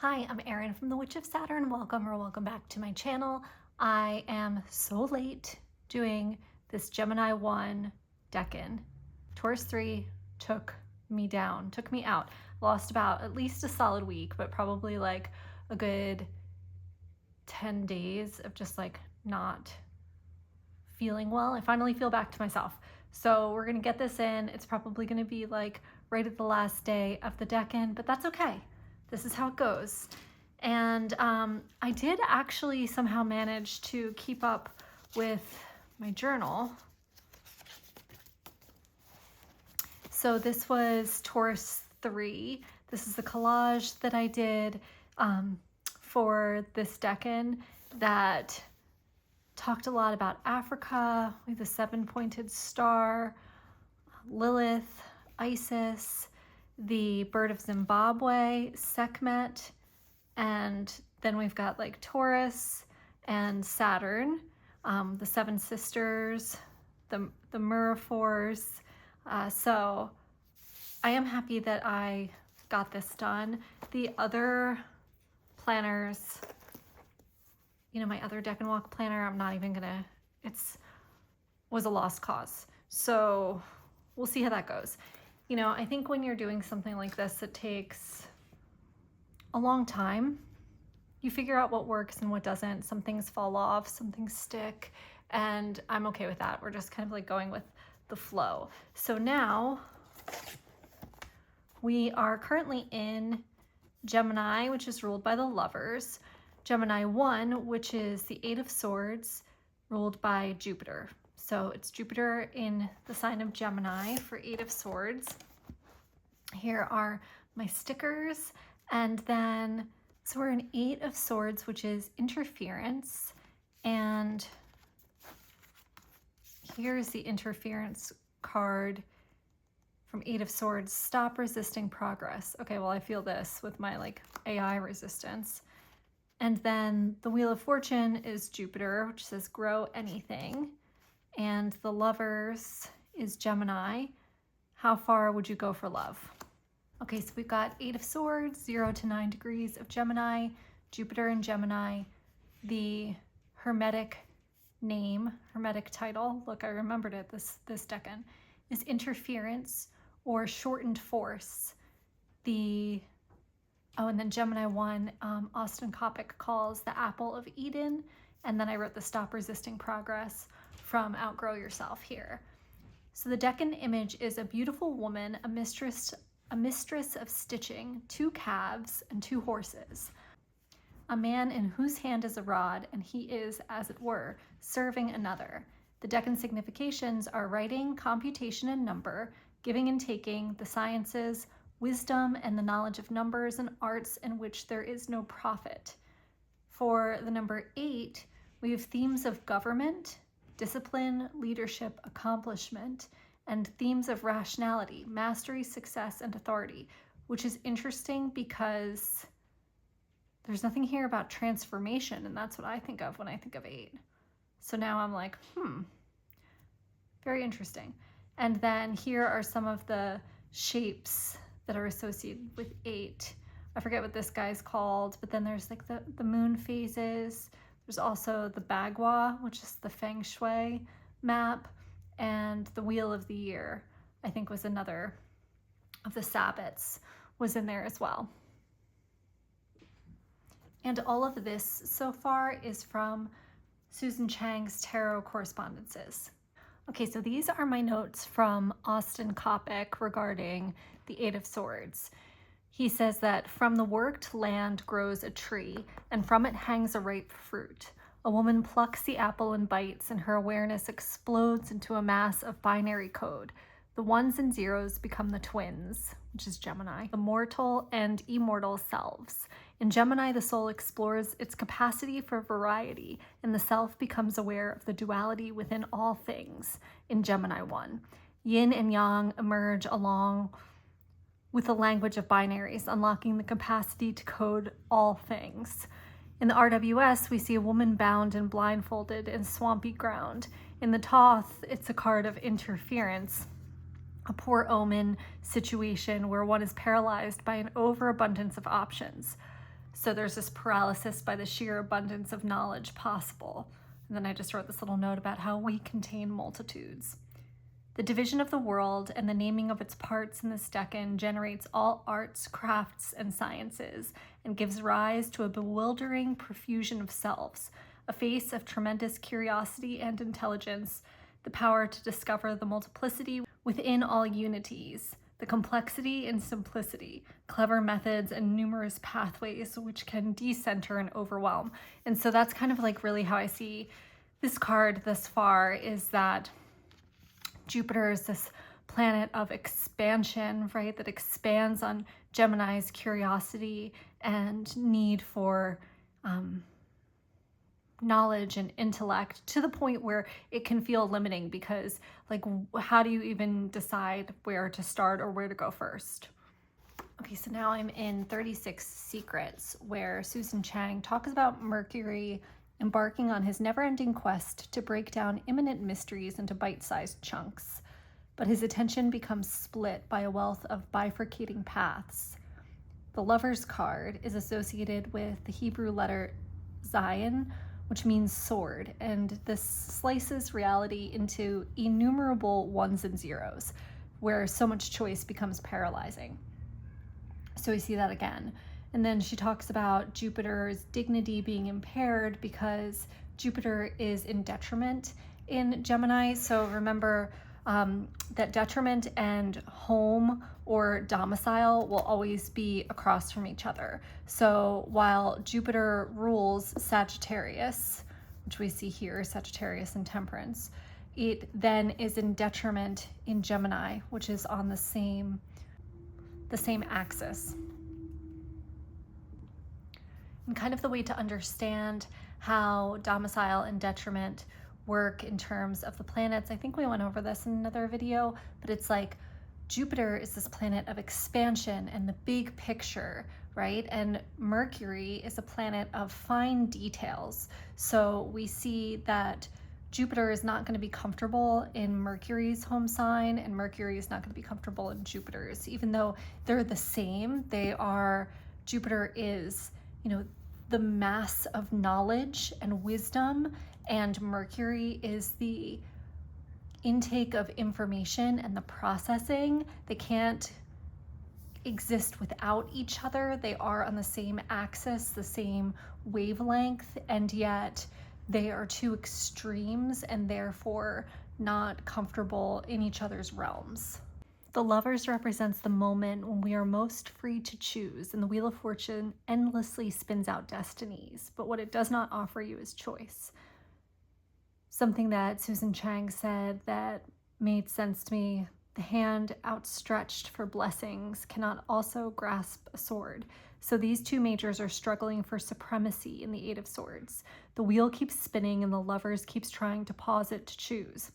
Hi, I'm Erin from the Witch of Saturn. Welcome back to my channel. I am so late doing this Gemini I Decan. Taurus 3 took me out. Lost about at least a solid week, but probably like a good 10 days of just like not feeling well. I finally feel back to myself. So we're gonna get this in. It's probably gonna be like right at the last day of the Decan, but that's okay. This is how it goes. And I did actually somehow manage to keep up with my journal. So this was Taurus 3. This is the collage that I did for this Decan that talked a lot about Africa with the 7-pointed star, Lilith, Isis, the bird of Zimbabwe, Sekhmet, and then we've got like Taurus and Saturn, the Seven Sisters, the Meraphors. So I am happy that I got this done. The other planners, you know, my other Decan Walk planner, I'm not even gonna, was a lost cause. So we'll see how that goes. You know, I think when you're doing something like this, it takes a long time. You figure out what works and what doesn't. Some things fall off, some things stick, and I'm okay with that. We're just kind of like going with the flow. So now we are currently in Gemini, which is ruled by the Lovers. Gemini I, which is the Eight of Swords, ruled by Jupiter. So it's Jupiter in the sign of Gemini for Eight of Swords. Here are my stickers. And then, so we're in Eight of Swords, which is interference. And here's the interference card from Eight of Swords, stop resisting progress. Okay, well, I feel this with my like AI resistance. And then the Wheel of Fortune is Jupiter, which says grow anything. And the Lovers is Gemini. How far would you go for love? Okay, so we've got Eight of Swords, 0 to 9 degrees of Gemini, Jupiter in Gemini. The Hermetic name, Hermetic title, look, I remembered it this Decan, is interference or shortened force. And then Gemini I, Austin Coppock calls the apple of Eden. And then I wrote the stop resisting progress from Outgrow Yourself here. So the Decan image is a beautiful woman, a mistress of stitching, 2 calves and 2 horses. A man in whose hand is a rod, and he is, as it were, serving another. The Decan significations are writing, computation, and number, giving and taking, the sciences, wisdom, and the knowledge of numbers and arts in which there is no profit. For the number 8, we have themes of government, discipline, leadership, accomplishment, and themes of rationality, mastery, success, and authority, which is interesting because there's nothing here about transformation, and that's what I think of when I think of 8. So now I'm like, very interesting. And then here are some of the shapes that are associated with 8. I forget what this guy's called, but then there's like the moon phases. There's also the Bagua, which is the Feng Shui map, and the Wheel of the Year, I think, was another of the Sabbats, was in there as well. And all of this so far is from Susie Chang's tarot correspondences. Okay, so these are my notes from Austin Coppock regarding the Eight of Swords. He says that from the worked land grows a tree, and from it hangs a ripe fruit. A woman plucks the apple and bites, and her awareness explodes into a mass of binary code. The ones and zeros become the twins, which is Gemini, the mortal and immortal selves. In Gemini, the soul explores its capacity for variety, and the self becomes aware of the duality within all things in Gemini I. Yin and Yang emerge along with the language of binaries, unlocking the capacity to code all things. In the RWS, we see a woman bound and blindfolded in swampy ground. In the Thoth, it's a card of interference, a poor omen situation where one is paralyzed by an overabundance of options. So there's this paralysis by the sheer abundance of knowledge possible. And then I just wrote this little note about how we contain multitudes. The division of the world and the naming of its parts in this Decan generates all arts, crafts, and sciences, and gives rise to a bewildering profusion of selves, a face of tremendous curiosity and intelligence, the power to discover the multiplicity within all unities, the complexity and simplicity, clever methods and numerous pathways which can decenter and overwhelm. And so that's kind of like really how I see this card thus far, is that Jupiter is this planet of expansion, right? That expands on Gemini's curiosity and need for knowledge and intellect, to the point where it can feel limiting, because like, how do you even decide where to start or where to go first? Okay, so now I'm in 36 Secrets, where Susie Chang talks about Mercury embarking on his never-ending quest to break down imminent mysteries into bite-sized chunks. But his attention becomes split by a wealth of bifurcating paths. The Lover's card is associated with the Hebrew letter Zayin, which means sword, and this slices reality into innumerable ones and zeros, where so much choice becomes paralyzing. So we see that again. And then she talks about Jupiter's dignity being impaired because Jupiter is in detriment in Gemini. So remember that detriment and home or domicile will always be across from each other. So while Jupiter rules Sagittarius, which we see here, Sagittarius and Temperance, it then is in detriment in Gemini, which is on the same axis. And kind of the way to understand how domicile and detriment work in terms of the planets, I think we went over this in another video, but it's like Jupiter is this planet of expansion and the big picture, right? And Mercury is a planet of fine details. So we see that Jupiter is not going to be comfortable in Mercury's home sign, and Mercury is not going to be comfortable in Jupiter's, even though they're the same. Jupiter is, the mass of knowledge and wisdom, and Mercury is the intake of information and the processing. They can't exist without each other. They are on the same axis, the same wavelength, and yet they are two extremes and therefore not comfortable in each other's realms. The Lovers represents the moment when we are most free to choose, and the Wheel of Fortune endlessly spins out destinies, but what it does not offer you is choice. Something that Susie Chang said that made sense to me: the hand outstretched for blessings cannot also grasp a sword. So these two majors are struggling for supremacy in the Eight of Swords. The wheel keeps spinning and the Lovers keeps trying to pause it to choose.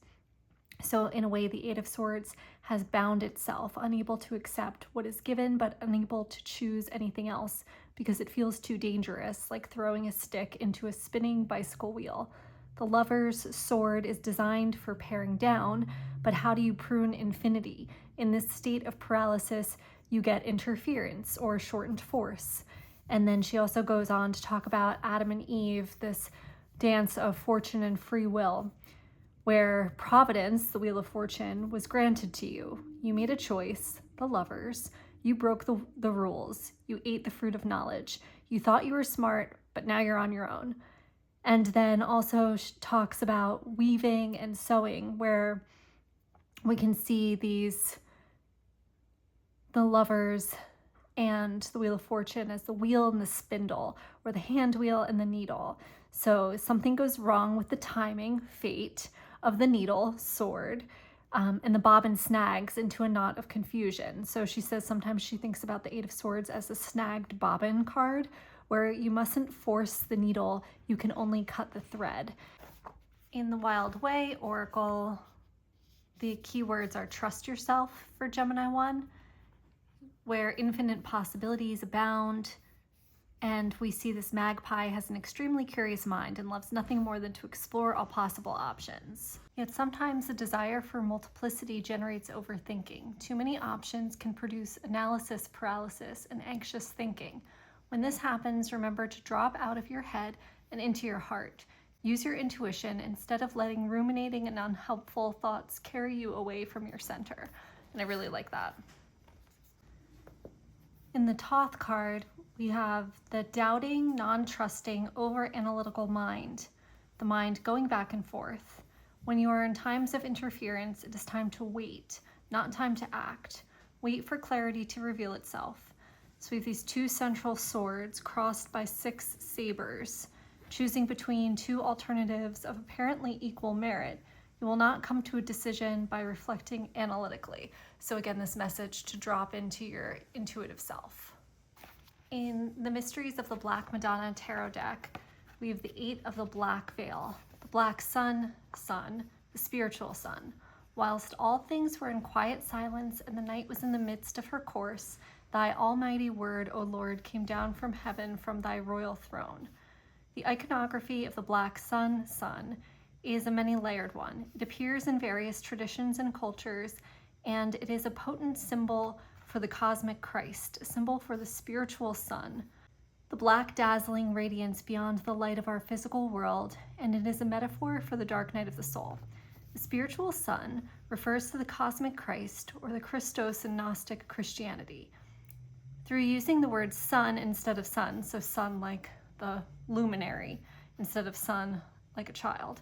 So in a way, the Eight of Swords has bound itself, unable to accept what is given, but unable to choose anything else because it feels too dangerous, like throwing a stick into a spinning bicycle wheel. The Lover's sword is designed for paring down, but how do you prune infinity? In this state of paralysis, you get interference or shortened force. And then she also goes on to talk about Adam and Eve, this dance of fortune and free will, where Providence, the Wheel of Fortune, was granted to you. You made a choice, the Lovers. You broke the rules. You ate the fruit of knowledge. You thought you were smart, but now you're on your own. And then also she talks about weaving and sewing, where we can see the Lovers and the Wheel of Fortune as the wheel and the spindle, or the hand wheel and the needle. So something goes wrong with the timing, fate, of the needle, sword, and the bobbin snags into a knot of confusion. So she says sometimes she thinks about the Eight of Swords as a snagged bobbin card, where you mustn't force the needle, you can only cut the thread. In the Wild Way Oracle, the keywords are trust yourself for Gemini 1, where infinite possibilities abound, and we see this magpie has an extremely curious mind and loves nothing more than to explore all possible options. Yet sometimes the desire for multiplicity generates overthinking. Too many options can produce analysis paralysis and anxious thinking. When this happens, remember to drop out of your head and into your heart. Use your intuition instead of letting ruminating and unhelpful thoughts carry you away from your center. And I really like that. In the Thoth card, we have the doubting, non-trusting, over-analytical mind. The mind going back and forth. When you are in times of interference, it is time to wait, not time to act. Wait for clarity to reveal itself. So we have these two central swords crossed by 6 sabers. Choosing between 2 alternatives of apparently equal merit, you will not come to a decision by reflecting analytically. So again, this message to drop into your intuitive self. In the Mysteries of the Black Madonna tarot deck, we have the 8 of the black veil, the black sun, the spiritual sun. Whilst all things were in quiet silence and the night was in the midst of her course, thy almighty word, O Lord, came down from heaven from thy royal throne. The iconography of the black sun is a many-layered one. It appears in various traditions and cultures, and it is a potent symbol for the cosmic Christ, a symbol for the spiritual sun, the black dazzling radiance beyond the light of our physical world, and it is a metaphor for the dark night of the soul. The spiritual sun refers to the cosmic Christ, or the Christos in Gnostic Christianity. Through using the word sun instead of sun, so sun like the luminary instead of sun like a child,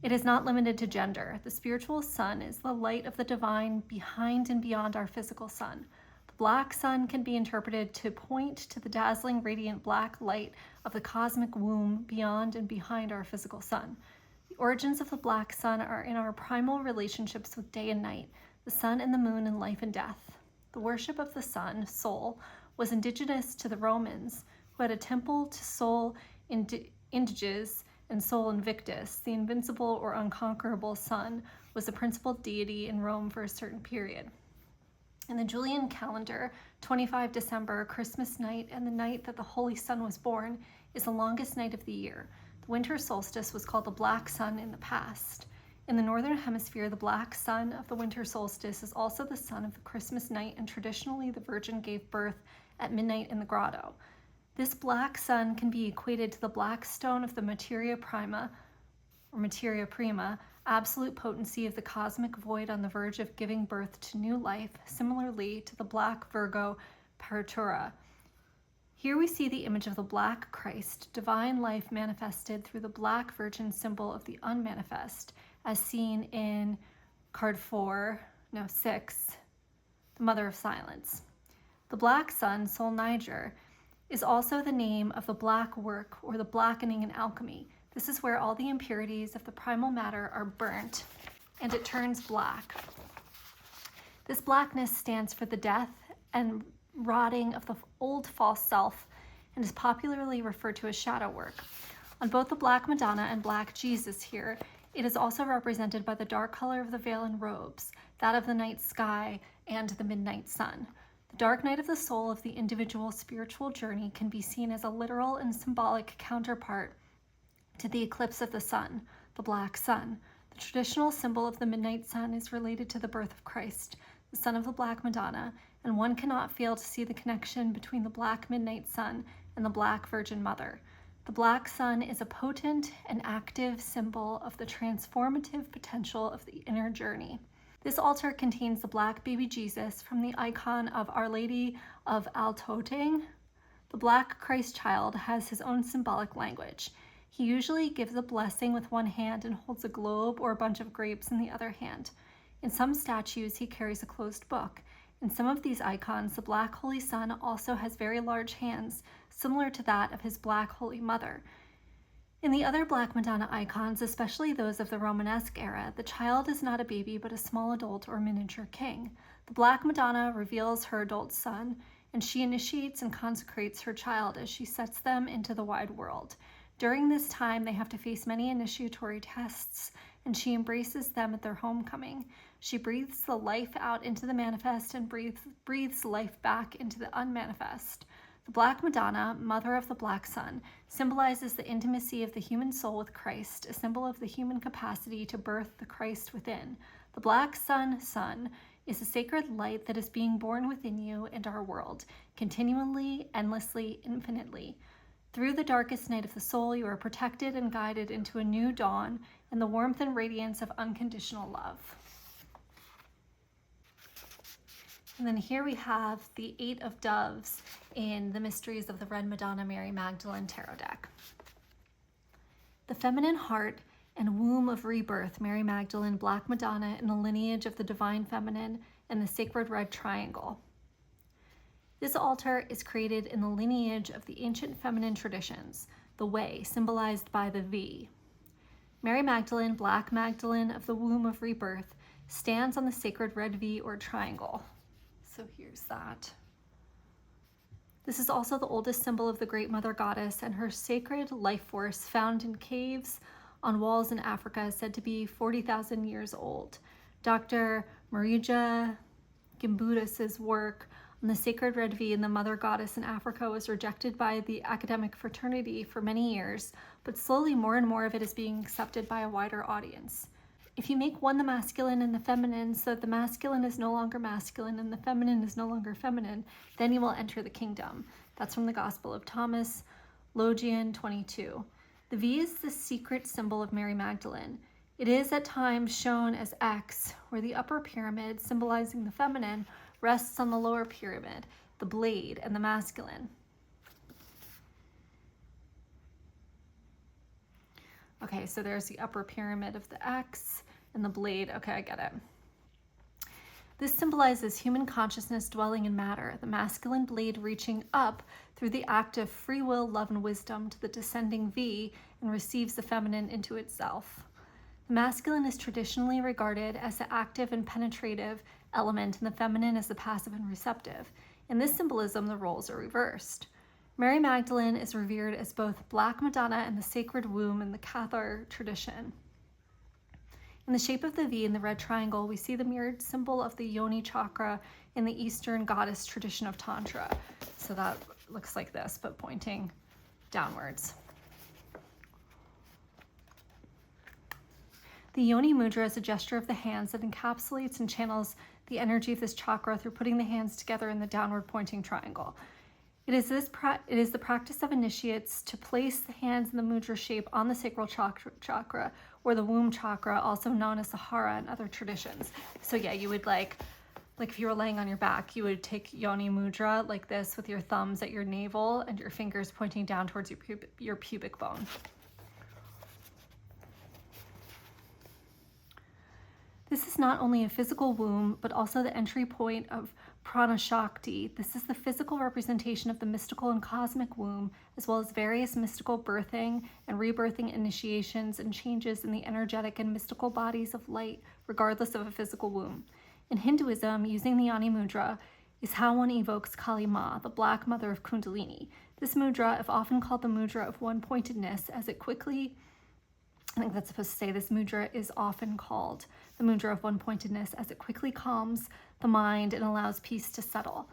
it is not limited to gender. The spiritual sun is the light of the divine behind and beyond our physical sun. The black sun can be interpreted to point to the dazzling radiant black light of the cosmic womb beyond and behind our physical sun. The origins of the black sun are in our primal relationships with day and night, the sun and the moon in life and death. The worship of the sun, Sol, was indigenous to the Romans, who had a temple to Sol Indiges and Sol Invictus. The invincible or unconquerable sun was the principal deity in Rome for a certain period. In the Julian calendar, 25 December, Christmas night, and the night that the Holy Sun was born, is the longest night of the year. The winter solstice was called the Black Sun in the past. In the Northern Hemisphere, the black sun of the winter solstice is also the sun of the Christmas night, and traditionally the Virgin gave birth at midnight in the grotto. This black sun can be equated to the black stone of the materia prima, absolute potency of the cosmic void on the verge of giving birth to new life, similarly to the black Virgo Paratura. Here we see the image of the black Christ, divine life manifested through the black virgin symbol of the unmanifest, as seen in card 6, the Mother of Silence. The black sun, Sol Niger, is also the name of the black work, or the blackening in alchemy. This is where all the impurities of the primal matter are burnt, and it turns black. This blackness stands for the death and rotting of the old false self, and is popularly referred to as shadow work. On both the black Madonna and black Jesus here, it is also represented by the dark color of the veil and robes, that of the night sky, and the midnight sun. The dark night of the soul of the individual spiritual journey can be seen as a literal and symbolic counterpart to the eclipse of the sun, the black sun. The traditional symbol of the midnight sun is related to the birth of Christ, the son of the black Madonna, and one cannot fail to see the connection between the black midnight sun and the black Virgin Mother. The black sun is a potent and active symbol of the transformative potential of the inner journey. This altar contains the black baby Jesus from the icon of Our Lady of Altoteng. The black Christ child has his own symbolic language. He usually gives a blessing with one hand and holds a globe or a bunch of grapes in the other hand. In some statues, he carries a closed book. In some of these icons, the Black Holy Son also has very large hands, similar to that of his Black Holy Mother. In the other Black Madonna icons, especially those of the Romanesque era, the child is not a baby but a small adult or miniature king. The Black Madonna reveals her adult son, and she initiates and consecrates her child as she sets them into the wide world. During this time, they have to face many initiatory tests, and she embraces them at their homecoming. She breathes the life out into the manifest and breathes life back into the unmanifest. The Black Madonna, mother of the Black Sun, symbolizes the intimacy of the human soul with Christ, a symbol of the human capacity to birth the Christ within. The Black Sun is a sacred light that is being born within you and our world, continually, endlessly, infinitely. Through the darkest night of the soul, you are protected and guided into a new dawn and the warmth and radiance of unconditional love. And then here we have the 8 of Doves in the Mysteries of the Red Madonna Mary Magdalene Tarot deck. The feminine heart and womb of rebirth, Mary Magdalene, Black Madonna, in the lineage of the divine feminine and the sacred red triangle. This altar is created in the lineage of the ancient feminine traditions, the way, symbolized by the V. Mary Magdalene, Black Magdalene of the womb of rebirth, stands on the sacred red V or triangle. So here's that. This is also the oldest symbol of the Great Mother Goddess, and her sacred life force, found in caves on walls in Africa, is said to be 40,000 years old. Dr. Marea Gimbudis's work on the sacred red V and the Mother Goddess in Africa was rejected by the academic fraternity for many years, but slowly more and more of it is being accepted by a wider audience. If you make one the masculine and the feminine, so that the masculine is no longer masculine and the feminine is no longer feminine, then you will enter the kingdom. That's from the Gospel of Thomas, Logian 22. The V is the secret symbol of Mary Magdalene. It is at times shown as X, where the upper pyramid, symbolizing the feminine, rests on the lower pyramid, the blade, and the masculine. Okay, so there's the upper pyramid of the X and the blade. Okay, I get it. This symbolizes human consciousness dwelling in matter, the masculine blade reaching up through the act of free will, love, and wisdom to the descending V and receives the feminine into itself. The masculine is traditionally regarded as the active and penetrative element, and the feminine as the passive and receptive. In this symbolism, the roles are reversed. Mary Magdalene is revered as both Black Madonna and the sacred womb in the Cathar tradition. In the shape of the V in the red triangle, we see the mirrored symbol of the Yoni chakra in the Eastern goddess tradition of Tantra. So that looks like this, but pointing downwards. The Yoni mudra is a gesture of the hands that encapsulates and channels the energy of this chakra through putting the hands together in the downward pointing triangle. It is the practice of initiates to place the hands in the mudra shape on the sacral chakra or the womb chakra, also known as the hara in other traditions. So yeah, you would like if you were laying on your back, you would take Yoni mudra like this with your thumbs at your navel and your fingers pointing down towards your pubic bone. This is not only a physical womb, but also the entry point of Prana Shakti. This is the physical representation of the mystical and cosmic womb, as well as various mystical birthing and rebirthing initiations and changes in the energetic and mystical bodies of light, regardless of a physical womb. In Hinduism, using the Yoni mudra is how one evokes Kali Ma, the Black Mother of Kundalini. This mudra, if often called the mudra of one-pointedness, I think that's supposed to say this mudra is often called the mudra of one-pointedness, as it quickly calms the mind and allows peace to settle.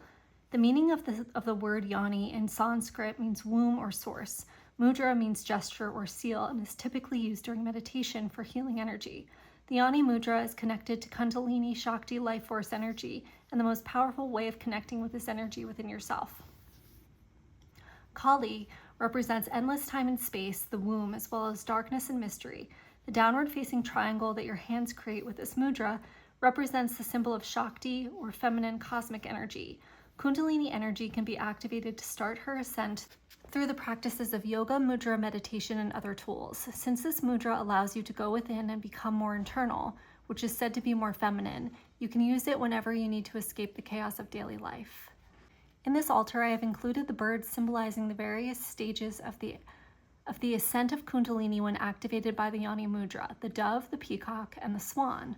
The meaning of the word yoni in Sanskrit means womb or source. Mudra means gesture or seal and is typically used during meditation for healing energy. The yoni mudra is connected to Kundalini Shakti life force energy and the most powerful way of connecting with this energy within yourself. Kali represents endless time and space, the womb, as well as darkness and mystery. The downward-facing triangle that your hands create with this mudra represents the symbol of Shakti, or feminine cosmic energy. Kundalini energy can be activated to start her ascent through the practices of yoga, mudra, meditation, and other tools. Since this mudra allows you to go within and become more internal, which is said to be more feminine, you can use it whenever you need to escape the chaos of daily life. In this altar, I have included the birds symbolizing the various stages of the ascent of Kundalini when activated by the Yoni mudra: the dove, the peacock, and the swan.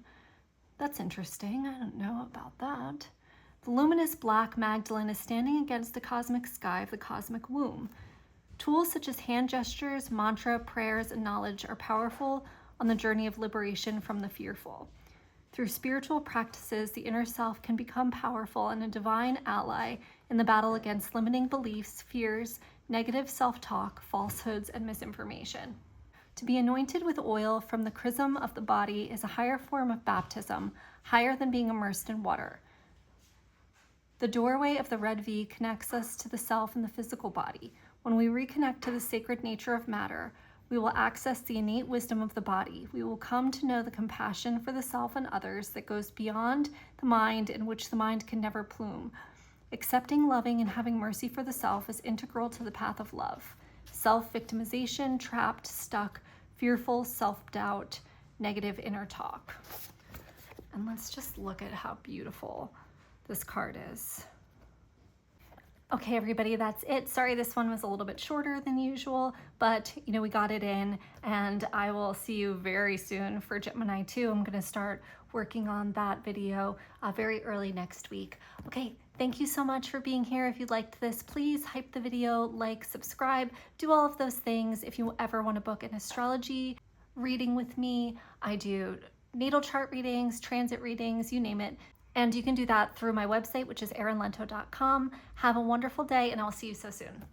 That's interesting. I don't know about that. The luminous Black Magdalene is standing against the cosmic sky of the cosmic womb. Tools such as hand gestures, mantra, prayers, and knowledge are powerful on the journey of liberation from the fearful. Through spiritual practices, the inner self can become powerful and a divine ally in the battle against limiting beliefs, fears, negative self-talk, falsehoods, and misinformation. To be anointed with oil from the chrism of the body is a higher form of baptism, higher than being immersed in water. The doorway of the red V connects us to the self and the physical body. When we reconnect to the sacred nature of matter, we will access the innate wisdom of the body. We will come to know the compassion for the self and others that goes beyond the mind, in which the mind can never plume. Accepting, loving, and having mercy for the self is integral to the path of love. Self-victimization, trapped, stuck, fearful, self-doubt, negative inner talk. And let's just look at how beautiful this card is. Okay, everybody, that's it. Sorry, this one was a little bit shorter than usual, but we got it in, and I will see you very soon for Gemini 2. I'm gonna start working on that video very early next week. Okay, thank you so much for being here. If you liked this, please hype the video, like, subscribe, do all of those things. If you ever want to book an astrology reading with me, I do natal chart readings, transit readings, you name it. And you can do that through my website, which is erinlento.com. Have a wonderful day, and I'll see you so soon.